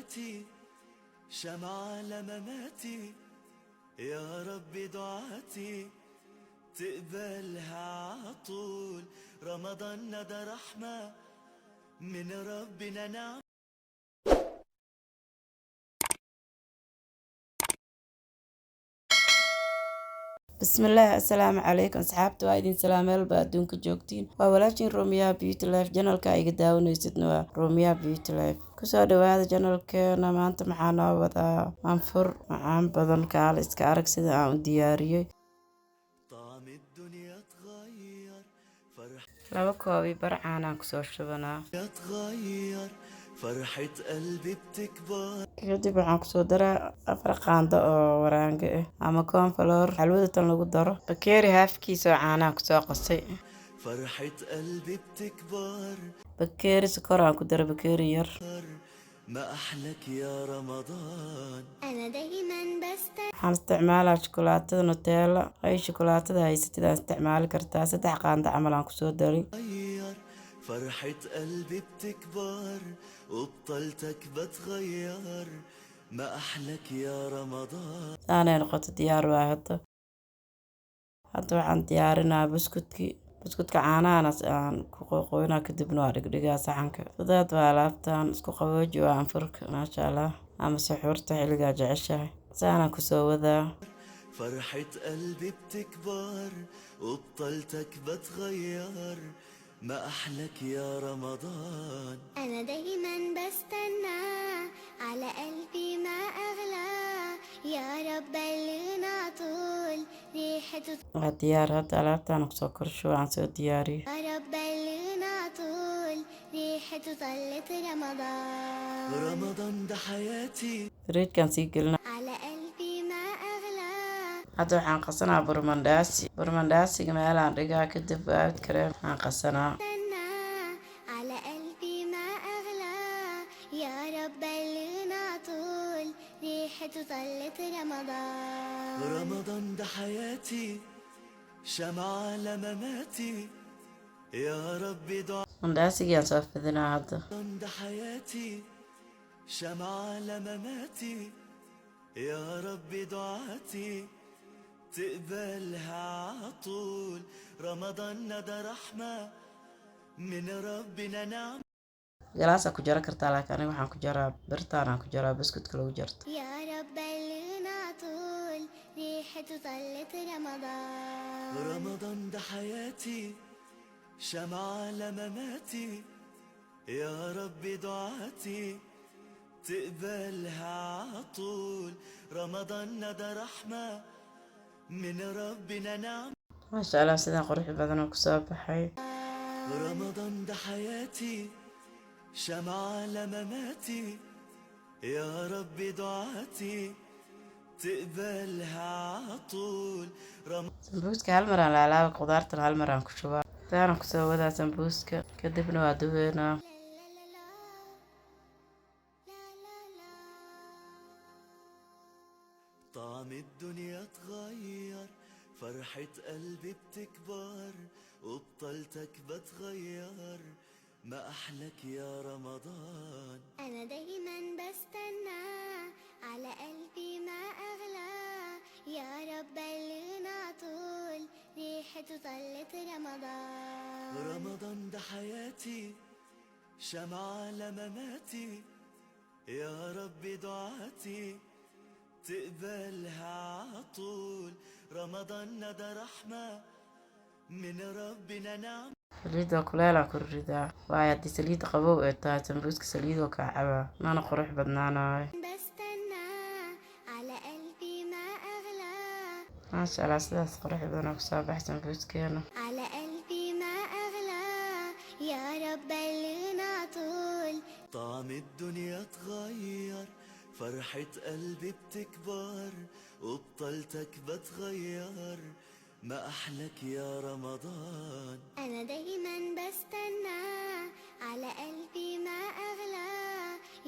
حياتي شمعة لمماتي، يا رب دعاتي تقبلها عطول. رمضان ندى رحمة من ربنا نعم. بسم الله السلام عليكم أصحابتي وأيدين سلام يلبا أدونك جوجتين وولاشين روميا بيوتي لايف جانالكا إيغا داونيسيدنا روميا بيوتي لايف kusoo dhawaada janalkeena maanta maxaa noo wadaa anfur macaan badan kaala iska arag sida aan u diyaariyey laba koob iyo bar caanaan kusoo shubanaa kadib waxaan kusoo daraa 4 qaando oo waraanga ah ama cornflour xalwada tan lagu daro bakeeri haafkiisa oo caanaan kusoo qasay bakeeri sokor aan ku daro bakeeri yar ما أحلك يا رمضان أنا دايما waxaan isticmaalaa shukulaatada nutella ay shukulaatada haysatid aan isticmaali kartaa 3 qaando camal aan kusoo darin فرحة قلبي بتكبر وبطلتك بتغير ما أحلك يا رمضان aanay noqoto diyaar waa hadda waxaan diyaarinaa buskudka caanahan aan ku qoqoynaa kadibna waa dhigdhigaa saxanka sidaad waa alaabtan isku qabooji waa anfurka maasha allah ama suxuurta xilligaa jeceshahay saanaan kusoo wadaa فرحة قلبي بتكبر وبطلتك بتغير ما أحلك يا رمضان أنا دايما بستنى على قلبي ما أغلى يا رب بلغنا طول ريحته waa diyaar hadda alaabtaan kusoo korsho aan soo diyaariyo يا رب بلغنا طول ريحته طلت رمضان رمضان ده حياتي firiijkaan sii gelina على قلبي ما أغلى hadda waxaan qasanaa burmandaasiga meelaan dhigaa kadib aad kareem aan qasanaa استنى على قلبي ما أغلى يا رب بلغنا طول ريحته طلت رمضان رمضان ده حياتي شمعة لمماتي يا رب دعاء mandhaasigaan soo fidinaa hadda رمضان ده حياتي شمعة لمماتي يا رب دعاتي تقبلها عطول. رمضان ندى رحمة من ربنا نعم. galaasaa ku jara kartaa laakiin aniga waxaan ku jaraa birtaanaan ku jaraa buskudka lagu jarto يا رب بلغنا طول ريحته طلت رمضان رمضان ده حياتي شمعة لمماتي يا رب دعاتي تقبلها عطول. رمضان ندى رحمة من ربنا نعم. maasha allah sidaan qurux badan oo kusoo baxay رمضان ده حياتي شمعة لمماتي يا رب دعاتي تقبلها عطول. sambuuska hal mar aan laalaaba qudaartan hal mar aan ku shubaa saanaan kusoo wadaa sambuuska kadibna waa dubeynaa طعم الدنيا اتغير، فرحة قلبي بتكبر وبطلتك بتغير ما أحلك يا رمضان. أنا دايما بستنى على قلبي ما أغلى يا رب بلغنا طول ريحته طلت رمضان رمضان ده حياتي شمعة لمماتي يا رب دعاتي تقبلها عطول. رمضان ندى رحمة من ربنا نعم. saliidoo kuleelaa ku ridaa waayo haddii saliidda qabow ay tahay sambuuska saliidoo kaa cabaa mana qurux badnaanayo بستنى على قلبي ما أغلى maasha allah sidaas qurux badan oo kusoo baxay sambuuskeena على قلبي ما أغلى يا رب بلغنا طول طعم الدنيا اتغير، فرحة قلبي بتكبر وبطلتك بتغير ما أحلك يا رمضان. أنا دايما بستنى على قلبي ما أغلى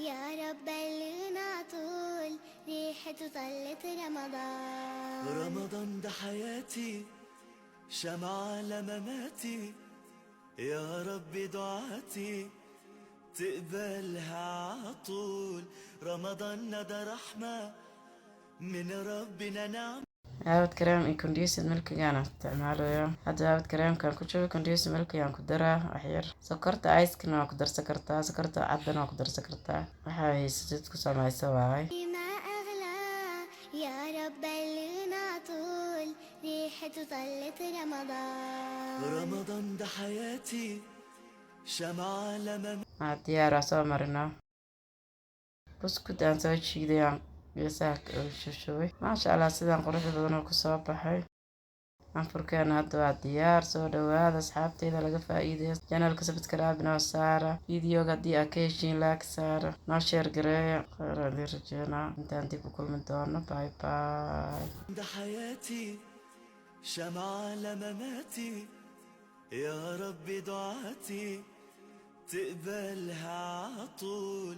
يا رب بلغنا طول ريحته طلت رمضان رمضان ده حياتي شمعة لمماتي يا رب دعاتي تقبلها عطول. رمضان ده رحمة من ربنا نعم. عاود كريم إن كونديس الملك أنا استعماله هذا عاود كريم كان كل كونديس ملك يعني كدرة أحير سكرت آيس كنا كدر سكرت عدنا كدر سكرتها وحاي ستة كسامة سواي ما أغلى يا رب بلغنا طول ريحته طلت رمضان. رمضان ده حياتي شمعة لما مع الديار سو مرنا بسكوت أنا سويت شي ديان يساك شوي ما شاء الله سيدان قرش بدنا كسب بحي anfurkeena hadda waa diyaar soo dhawaada asxaabteyda laga faa'iideysto janalka sabskaraab noo saara fiidiyoga haddii aa ka heshiin laag saara noo sheer gareeya kheyr aan idin rajeynaa intaan dib u kulmi doono bye bye. ده حياتي شمعة لمماتي يا رب دعاتي تقبلها عطول.